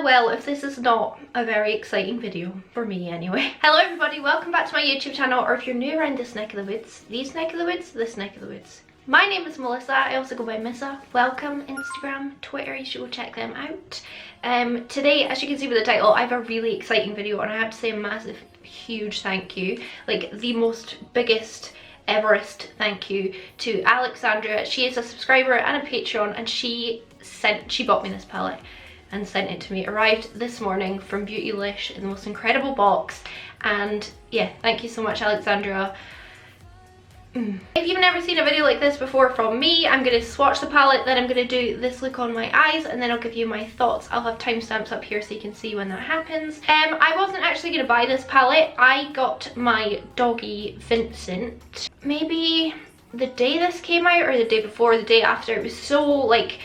LOL if this is not a very exciting video, for me anyway. Hello everybody, welcome back to my YouTube channel, or if you're new around this neck of the woods, this neck of the woods. My name is Melissa, I also go by Missa. Welcome, Instagram, Twitter, you should go check them out. Today, as you can see with the title, I have a really exciting video and I have to say a massive, huge thank you. Like the most biggest Everest thank you to Alexandra. She is a subscriber and a Patreon, and she bought me this palette and sent it to me. It arrived this morning from Beautylish in the most incredible box, and yeah, thank you so much, Alexandra. If you've never seen a video like this before from me, I'm going to swatch the palette, then I'm going to do this look on my eyes, and then I'll give you my thoughts. I'll have timestamps up here so you can see when that happens. I wasn't actually going to buy this palette. I got my doggy Vincent maybe the day this came out, or the day before, or the day after. It was so like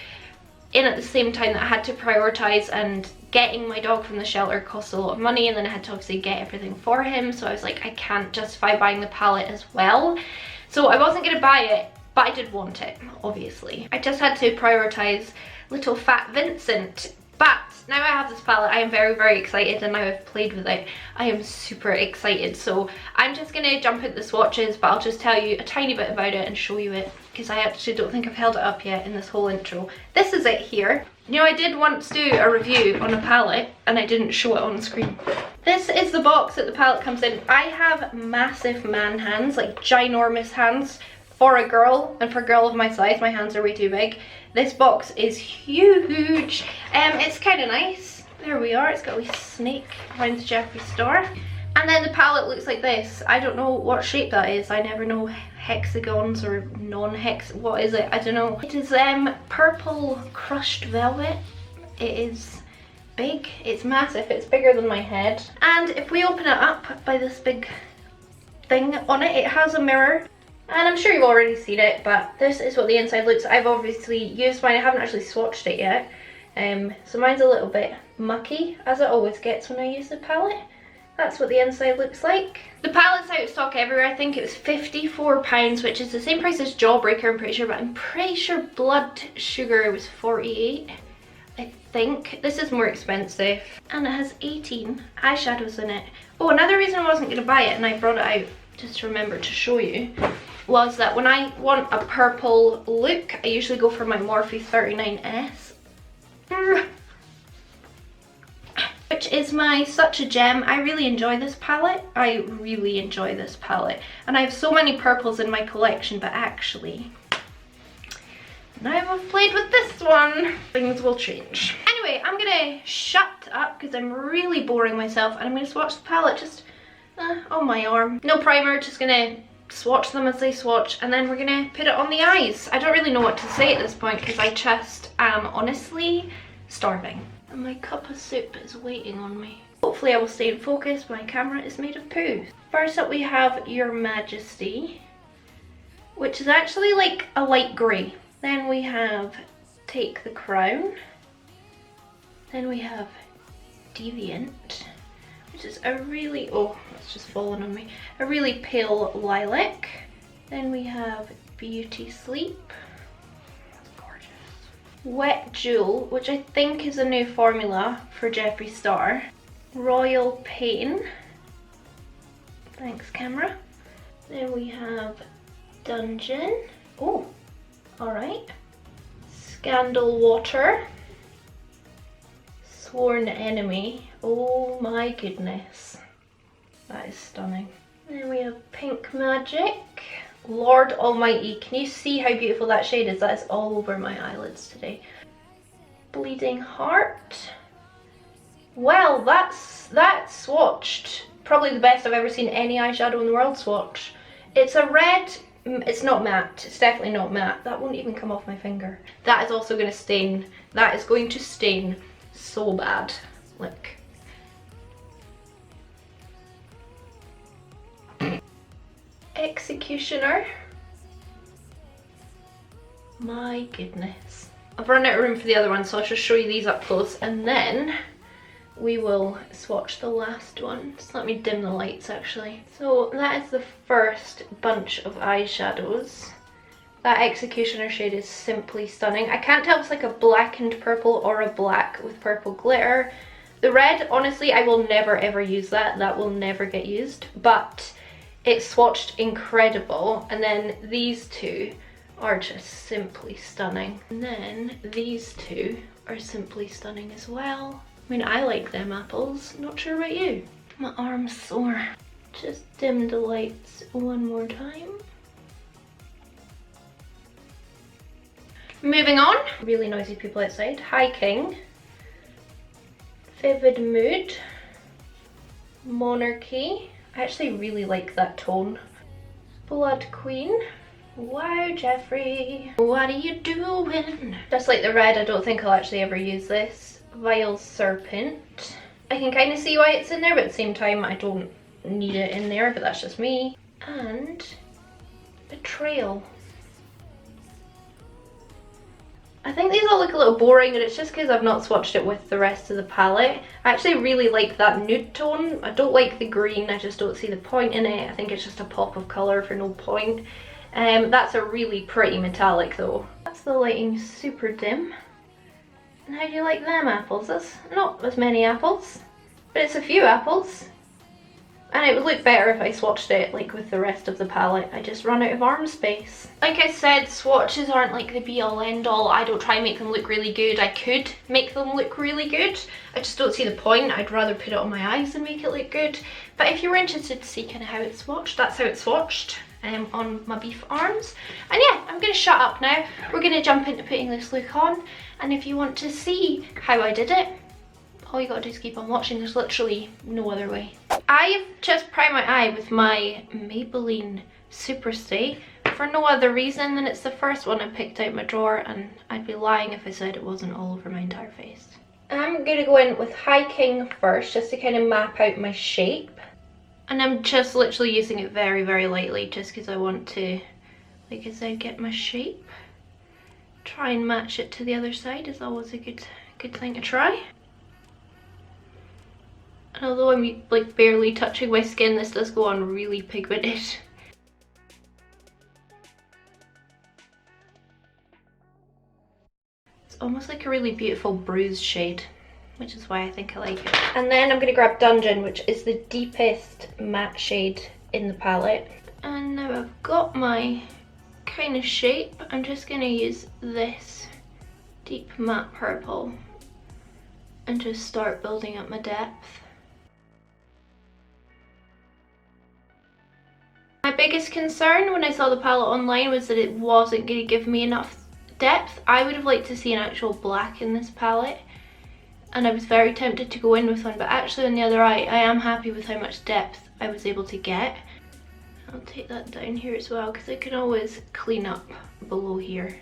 in at the same time that I had to prioritize, and getting my dog from the shelter cost a lot of money, and then I had to obviously get everything for him, so I was like, I can't justify buying the palette as well. So I wasn't going to buy it, but I did want it, obviously. I just had to prioritize little fat Vincent. But now I have this palette, I am very, very excited, and now I've played with it, I am super excited. So I'm just going to jump into the swatches, but I'll just tell you a tiny bit about it and show you it, because I actually don't think I've held it up yet in this whole intro. This is it here. You know, I did once do a review on a palette and I didn't show it on the screen. This is the box that the palette comes in. I have massive man hands, like ginormous hands for a girl, and for a girl of my size, my hands are way too big. This box is huge. It's kind of nice. There we are, it's got a wee snake around the Jeffree store. And then the palette looks like this. I don't know what shape that is. I never know hexagons or non-hex. What is it? I don't know. It is purple crushed velvet. It is big. It's massive. It's bigger than my head. And if we open it up by this big thing on it, it has a mirror. And I'm sure you've already seen it, but this is what the inside looks. I've obviously used mine. I haven't actually swatched it yet. So mine's a little bit mucky, as it always gets when I use the palette. That's what the inside looks like. The palette's out of stock everywhere. I think it was £54, which is the same price as Jawbreaker, I'm pretty sure, but I'm pretty sure Blood Sugar was 48. I think. This is more expensive. And it has 18 eyeshadows in it. Oh, another reason I wasn't going to buy it, and I brought it out just to remember to show you, was that when I want a purple look, I usually go for my Morphe 39S. Which is my Such a Gem. I really enjoy this palette. I really enjoy this palette. And I have so many purples in my collection, but actually, now I've played with this one, things will change. Anyway, I'm gonna shut up because I'm really boring myself, and I'm gonna swatch the palette just on my arm. No primer, just gonna swatch them as they swatch, and then we're gonna put it on the eyes. I don't really know what to say at this point because I just am honestly starving. And my cup of soup is waiting on me. Hopefully I will stay in focus. My camera is made of poo. First up we have Your Majesty, which is actually like a light grey. Then we have Take the Crown. Then we have Deviant, which is a really, oh, it's just fallen on me, a really pale lilac. Then we have Beauty Sleep. Wet Jewel, which I think is a new formula for Jeffree Star. Royal Pain. Thanks, camera. Then we have Dungeon. Oh, alright. Scandal Water. Sworn Enemy. Oh my goodness. That is stunning. Then we have Pink Magic. Lord Almighty, can you see how beautiful that shade is? That is all over my eyelids today. Bleeding Heart. Well, that's swatched. Probably the best I've ever seen any eyeshadow in the world swatch. It's a red, it's not matte, it's definitely not matte. That won't even come off my finger. That is also going to stain, that is going to stain so bad. Look. Executioner. My goodness. I've run out of room for the other one, so I'll just show you these up close, and then we will swatch the last one. Just let me dim the lights actually. So that is the first bunch of eyeshadows. That executioner shade is simply stunning. I can't tell if it's like a blackened purple or a black with purple glitter. The red, honestly, I will never ever use that. That will never get used. But it's swatched incredible. And then these two are just simply stunning. And then these two are simply stunning as well. I mean, I like them apples. Not sure about you. My arm's sore. Just dim the lights one more time. Moving on. Really noisy people outside. Hiking. Vivid Mood. Monarchy. I actually really like that tone. Blood Queen. Wow, Jeffree. What are you doing? Just like the red, I don't think I'll actually ever use this. Vile Serpent. I can kind of see why it's in there, but at the same time I don't need it in there, but that's just me. And Betrayal. I think these all look a little boring, and it's just because I've not swatched it with the rest of the palette. I actually really like that nude tone. I don't like the green, I just don't see the point in it. I think it's just a pop of colour for no point. That's a really pretty metallic though. That's the lighting super dim. And how do you like them apples? That's not as many apples, but it's a few apples. And it would look better if I swatched it like with the rest of the palette. I just run out of arm space. Like I said, swatches aren't like the be all end all. I don't try and make them look really good. I could make them look really good. I just don't see the point. I'd rather put it on my eyes than make it look good. But if you were interested to see kind of how it's swatched, that's how it's swatched on my beef arms. And yeah, I'm going to shut up now. We're going to jump into putting this look on. And if you want to see how I did it, all you gotta do is keep on watching. There's literally no other way. I've just primed my eye with my Maybelline Super Stay for no other reason than it's the first one I picked out my drawer, and I'd be lying if I said it wasn't all over my entire face. I'm gonna go in with Hiking first, just to kind of map out my shape. And I'm just literally using it very, very lightly, just because I want to, like I said, get my shape. Try and match it to the other side is always a good thing to try. And although I'm like barely touching my skin, this does go on really pigmented. It's almost like a really beautiful bruised shade, which is why I think I like it. And then I'm going to grab Dungeon, which is the deepest matte shade in the palette. And now I've got my kind of shape, I'm just going to use this deep matte purple and just start building up my depth. My biggest concern when I saw the palette online was that it wasn't going to give me enough depth. I would have liked to see an actual black in this palette, and I was very tempted to go in with one, but actually on the other eye I am happy with how much depth I was able to get. I'll take that down here as well because I can always clean up below here.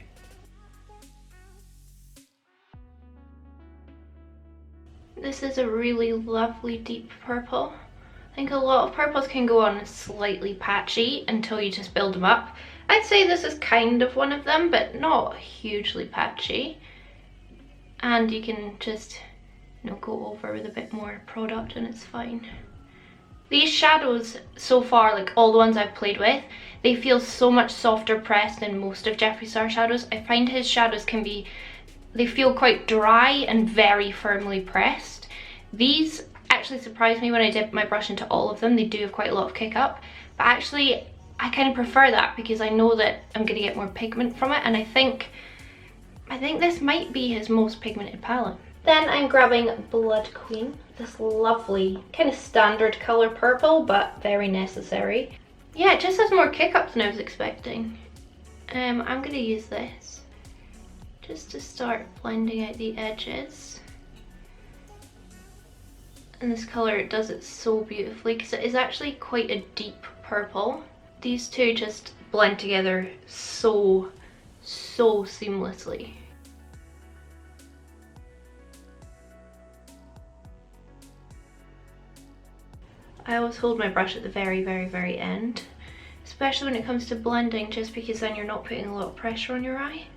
This is a really lovely deep purple. I think a lot of purples can go on slightly patchy until you just build them up. I'd say this is kind of one of them, but not hugely patchy. And you can just, you know, go over with a bit more product and it's fine. These shadows so far, like all the ones I've played with, they feel so much softer pressed than most of Jeffree Star's shadows. I find his shadows can be, they feel quite dry and very firmly pressed. These actually surprised me when I dipped my brush into all of them. They do have quite a lot of kick up, but actually I kind of prefer that because I know that I'm going to get more pigment from it, and I think this might be his most pigmented palette. Then I'm grabbing Blood Queen, this lovely kind of standard colour purple but very necessary. Yeah, it just has more kick up than I was expecting. I'm going to use this just to start blending out the edges. And this colour, it does it so beautifully because it is actually quite a deep purple. These two just blend together so seamlessly. I always hold my brush at the very end, especially when it comes to blending, just because then you're not putting a lot of pressure on your eye.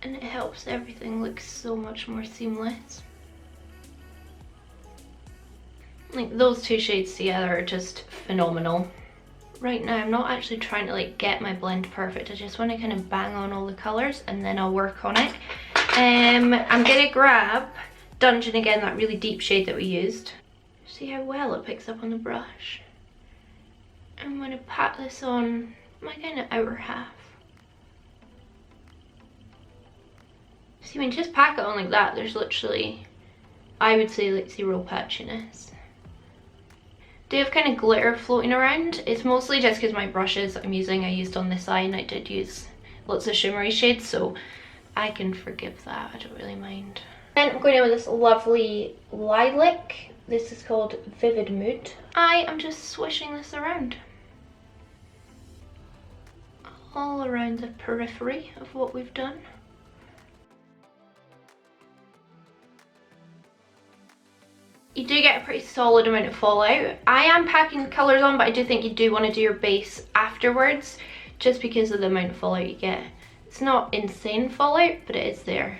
And it helps everything look so much more seamless. Like those two shades together are just phenomenal. right now I'm not actually trying to like get my blend perfect. I just want to kind of bang on all the colours and then I'll work on it. I'm gonna grab Dungeon again, that really deep shade that we used. See how well it picks up on the brush. I'm gonna pat this on my kind of outer half. See, when you just pack it on like that, there's literally, I would say, like 0 patchiness. Do have kind of glitter floating around. It's mostly just because my brushes I'm using, I used on this eye, and I did use lots of shimmery shades, so I can forgive that, I don't really mind. Then I'm going in with this lovely lilac. This is called Vivid Mood. I am just swishing this around. All around the periphery of what we've done. You do get a pretty solid amount of fallout. I am packing the colours on, but I do think you do want to do your base afterwards, just because of the amount of fallout you get. It's not insane fallout, but it is there.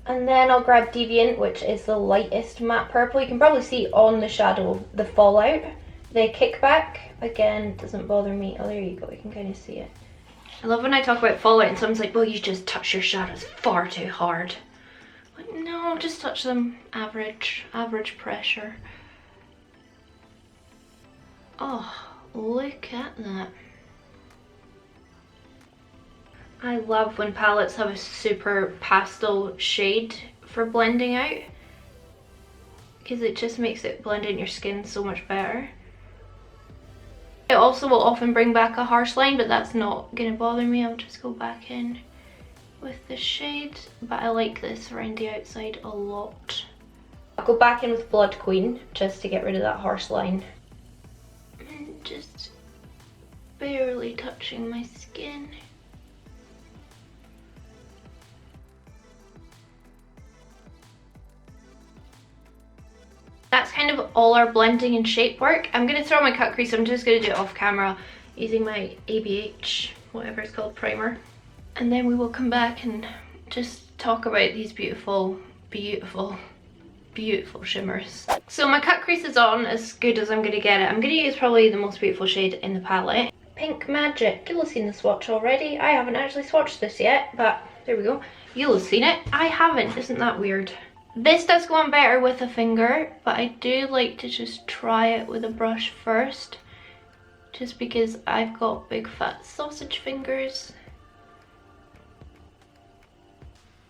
And then I'll grab Deviant, which is the lightest matte purple. You can probably see on the shadow the fallout. The kickback, again, doesn't bother me. Oh, there you go, you can kind of see it. I love when I talk about fallout and someone's like, well, you just touch your shadows far too hard. Like, no, just touch them average pressure. Oh, look at that. I love when palettes have a super pastel shade for blending out, because it just makes it blend in your skin so much better. It also will often bring back a harsh line, but that's not going to bother me. I'll just go back in with the shade, but I like this around the outside a lot. I'll go back in with Blood Queen just to get rid of that harsh line. And just barely touching my skin. That's kind of all our blending and shape work. I'm going to throw my cut crease. I'm just going to do it off camera using my ABH, whatever it's called, primer. And then we will come back and just talk about these beautiful, beautiful, beautiful shimmers. So my cut crease is on as good as I'm going to get it. I'm going to use probably the most beautiful shade in the palette. Pink Magic. You'll have seen the swatch already. I haven't actually swatched this yet, but there we go. You'll have seen it. I haven't. Isn't that weird? This does go on better with a finger, but I do like to just try it with a brush first, just because I've got big fat sausage fingers.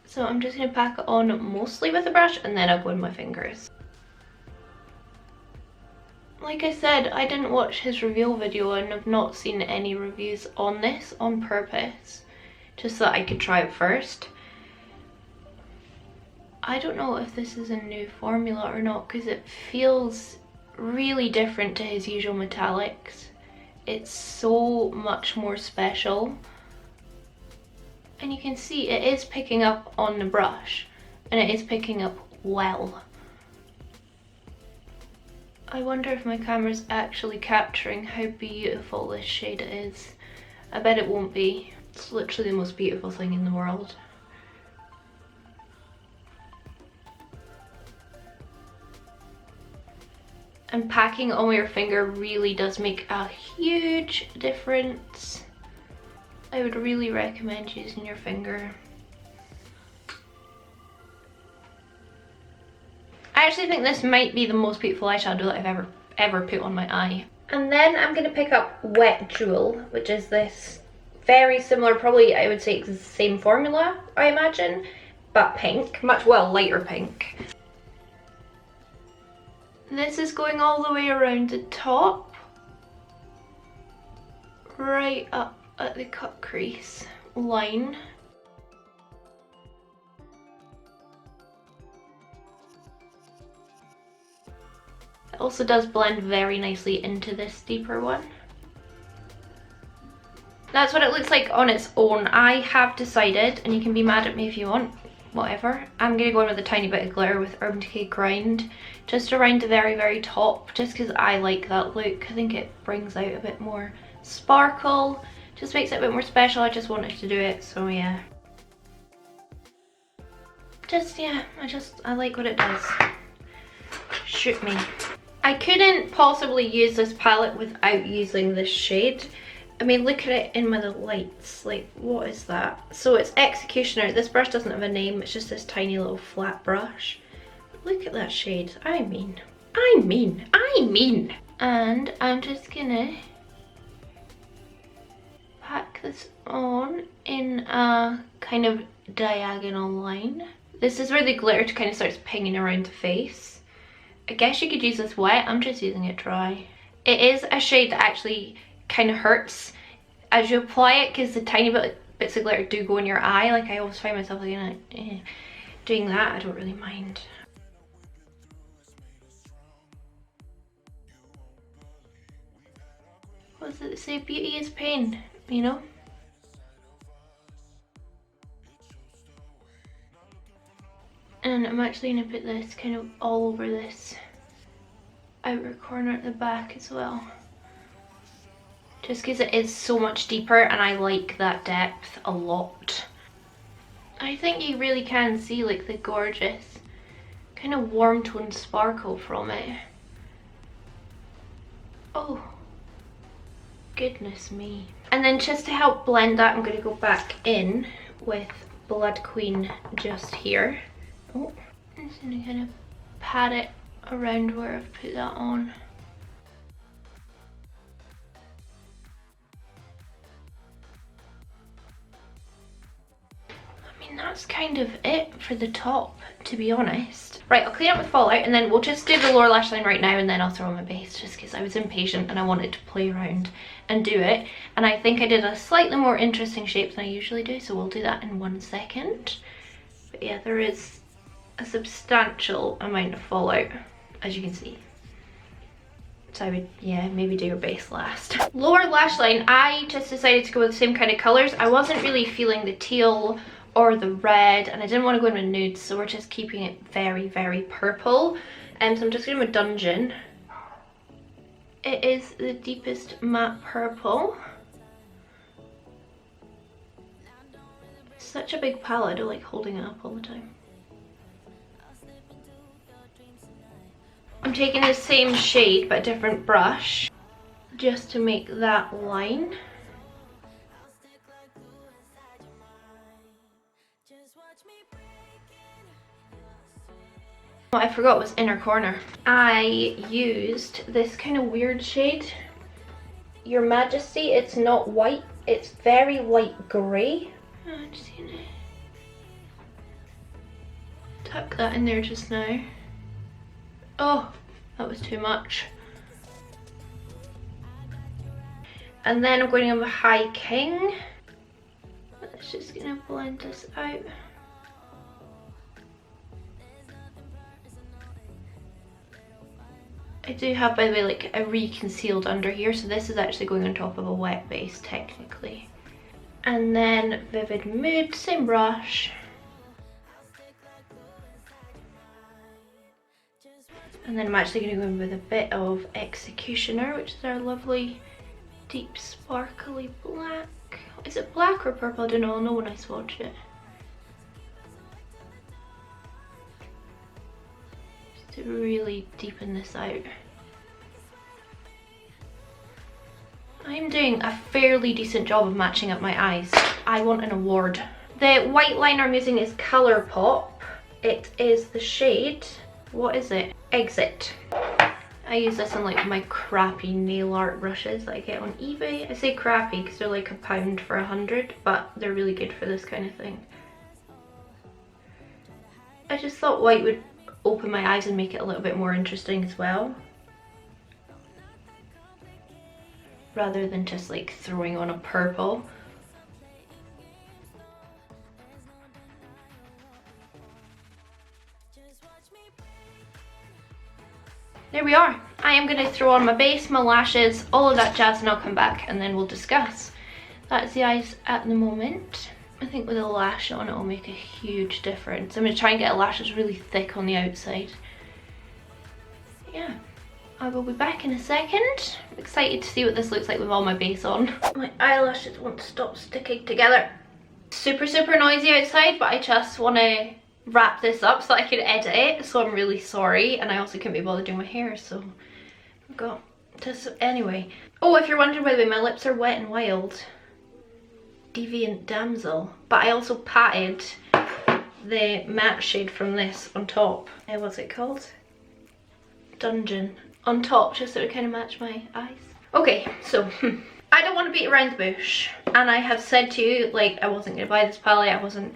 So I'm just going to pack it on mostly with a brush and then I'll go in my fingers. Like I said, I didn't watch his reveal video and I've not seen any reviews on this on purpose, just so that I could try it first. I don't know if this is a new formula or not, because it feels really different to his usual metallics. It's so much more special. And you can see it is picking up on the brush, and it is picking up well. I wonder if my camera's actually capturing how beautiful this shade is. I bet it won't be. It's literally the most beautiful thing in the world. And packing on your finger really does make a huge difference. I would really recommend using your finger. I actually think this might be the most beautiful eyeshadow that I've ever put on my eye. And then I'm going to pick up Wet Jewel, which is this very similar, probably I would say it's the same formula, I imagine, but pink, much, well, lighter pink. This is going all the way around the top, right up at the cut crease line. It also does blend very nicely into this deeper one. That's what it looks like on its own. I have decided, and you can be mad at me if you want, whatever, I'm going to go in with a tiny bit of glitter with Urban Decay Grind, just around the very, very top, just because I like that look. I think it brings out a bit more sparkle, just makes it a bit more special. I just wanted to do it, so yeah. I like what it does. Shoot me. I couldn't possibly use this palette without using this shade. I mean, look at it in with the lights. Like, what is that? So it's Executioner. This brush doesn't have a name. It's just this tiny little flat brush. Look at that shade. I mean. And I'm just gonna pack this on in a kind of diagonal line. This is where the glitter kind of starts pinging around the face. I guess you could use this wet. I'm just using it dry. It is a shade that actually kind of hurts as you apply it, because the tiny bits of glitter do go in your eye. Like, I always find myself like, doing that. I don't really mind. What does it say? Beauty is pain, you know? And I'm actually going to put this kind of all over this outer corner at the back as well. Just because it is so much deeper and I like that depth a lot. I think you really can see like the gorgeous kind of warm tone sparkle from it. Oh, goodness me. And then just to help blend that, I'm going to go back in with Blood Queen just here. Oh, I'm just going to kind of pat it around where I've put that on. I mean, that's kind of it for the top, to be honest. Right, I'll clean up with Fallout and then we'll just do the lower lash line right now, and then I'll throw on my base, just because I was impatient and I wanted to play around and do it. And I think I did a slightly more interesting shape than I usually do, so we'll do that in 1 second. But yeah, there is a substantial amount of fallout, as you can see. So I would, yeah, maybe do your base last. Lower lash line, I just decided to go with the same kind of colours. I wasn't really feeling the teal or the red, and I didn't want to go in with nudes, so we're just keeping it very, very purple. And so I'm just going with Dungeon. It is the deepest matte purple. It's such a big palette, I don't like holding it up all the time. I'm taking the same shade but a different brush just to make that line. What I forgot was inner corner. I used this kind of weird shade, Your Majesty. It's not white, it's very light grey. I'm just gonna tuck that in there just now. Oh, that was too much. And then I'm going in with High King. Let's just gonna blend this out. I do have, by the way, like a re-concealed under here, so this is actually going on top of a wet base technically. And then Vivid Mood, same brush. And then I'm actually going to go in with a bit of Executioner, which is our lovely deep sparkly black. Is it black or purple? I don't know, I'll know when I swatch it. Just to really deepen this out. I'm doing a fairly decent job of matching up my eyes. I want an award. The white liner I'm using is Colourpop. It is the shade, what is it? Exit. I use this on like my crappy nail art brushes that I get on eBay. I say crappy because they're like £1 for 100, but they're really good for this kind of thing. I just thought white would open my eyes and make it a little bit more interesting as well, rather than just like throwing on a purple. There we are. I am going to throw on my base, my lashes, all of that jazz, and I'll come back and then we'll discuss. That's the eyes at the moment. I think with a lash on it will make a huge difference. I'm going to try and get a lashes really thick on the outside. Yeah, I will be back in a second. I'm excited to see what this looks like with all my base on. My eyelashes won't stop sticking together. Super, super noisy outside, but I just want to wrap this up so I can edit it, so I'm really sorry. And I also couldn't be bothered doing my hair, so Got this anyway. Oh, if you're wondering by the way, my lips are Wet and Wild Deviant Damsel, but I also patted the matte shade from this on top. What's it called? Dungeon. On top, just so it kind of match my eyes. Okay, so I don't want to beat around the bush, and I have said to you, like, I wasn't going to buy this palette. I wasn't,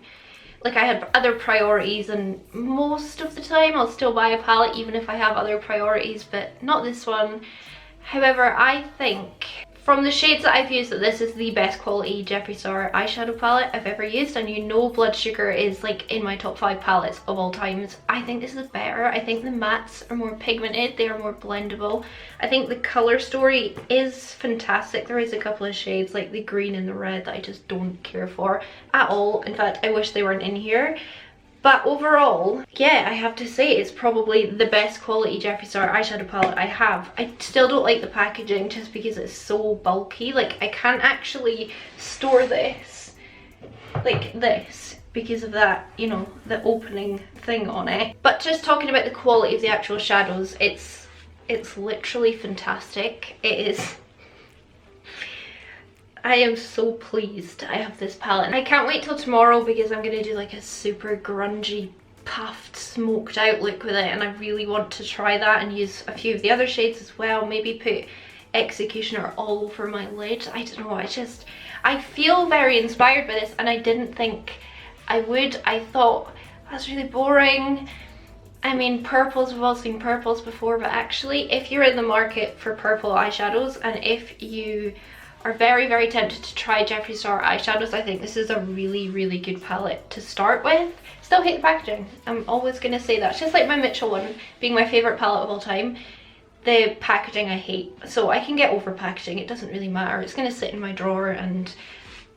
like, I had other priorities, and most of the time I'll still buy a palette even if I have other priorities, but not this one. However, I think from the shades that I've used that this is the best quality Jeffree Star eyeshadow palette I've ever used, and you know Blood Sugar is like in my top 5 palettes of all times. I think this is better. I think the mattes are more pigmented, they are more blendable. I think the colour story is fantastic. There is a couple of shades like the green and the red that I just don't care for at all. In fact, I wish they weren't in here. But overall, yeah, I have to say it's probably the best quality Jeffree Star eyeshadow palette I have. I still don't like the packaging just because it's so bulky. Like, I can't actually store this like this because of that, you know, the opening thing on it. But just talking about the quality of the actual shadows, it's literally fantastic. It is. I am so pleased I have this palette, and I can't wait till tomorrow because I'm going to do like a super grungy, puffed, smoked out look with it, and I really want to try that and use a few of the other shades as well. Maybe put Executioner all over my lid. I don't know, I feel very inspired by this, and I didn't think I would. I thought that's really boring. I mean, purples, we've all seen purples before, but actually if you're in the market for purple eyeshadows, and if you are very, very tempted to try Jeffree Star eyeshadows, I think this is a really, really good palette to start with. Still hate the packaging. I'm always going to say that. It's just like my Mitchell one being my favourite palette of all time. The packaging I hate. So I can get over packaging. It doesn't really matter. It's going to sit in my drawer and,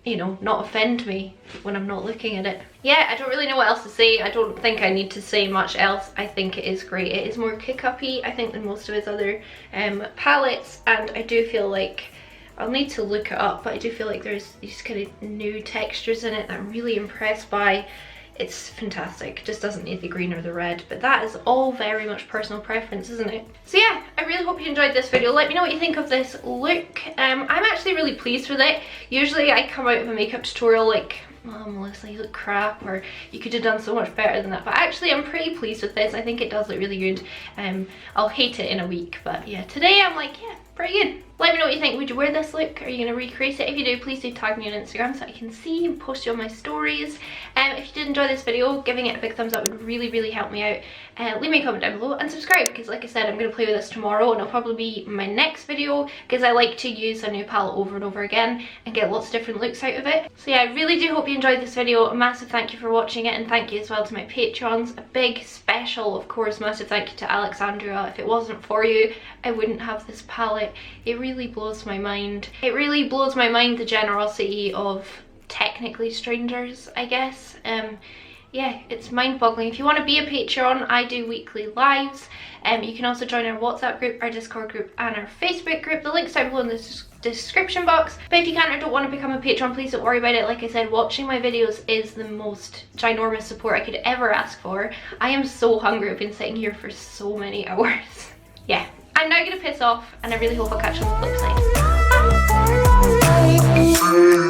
you know, not offend me when I'm not looking at it. Yeah, I don't really know what else to say. I don't think I need to say much else. I think it is great. It is more kick-uppy, I think, than most of his other palettes. And I do feel like, I'll need to look it up, but I do feel like there's these kind of new textures in it that I'm really impressed by. It's fantastic. It just doesn't need the green or the red, but that is all very much personal preference, isn't it? So yeah, I really hope you enjoyed this video. Let me know what you think of this look. I'm actually really pleased with it. Usually I come out of a makeup tutorial like, oh Melissa, you look crap, or you could have done so much better than that, but actually I'm pretty pleased with this. I think it does look really good. I'll hate it in a week, but yeah, today I'm like, yeah, pretty good. Let me know what you think. Would you wear this look? Are you going to recreate it? If you do, please do tag me on Instagram so I can see and post you on my stories. If you did enjoy this video, giving it a big thumbs up would really, really help me out. Leave me a comment down below and subscribe, because like I said, I'm going to play with this tomorrow, and it'll probably be my next video because I like to use a new palette over and over again and get lots of different looks out of it. So yeah, I really do hope you enjoyed this video. A massive thank you for watching it, and thank you as well to my Patreons. A big special, of course, massive thank you to Alexandria. If it wasn't for you, I wouldn't have this palette. It really blows my mind. It really blows my mind, the generosity of technically strangers, I guess. Yeah, it's mind-boggling. If you want to be a Patreon, I do weekly lives. You can also join our WhatsApp group, our Discord group, and our Facebook group. The link's down below in the description box. But if you can't or don't want to become a Patreon, please don't worry about it. Like I said, watching my videos is the most ginormous support I could ever ask for. I am so hungry. I've been sitting here for so many hours. Yeah, I'm now going to piss off, and I really hope I'll catch you on the flip side. Bye.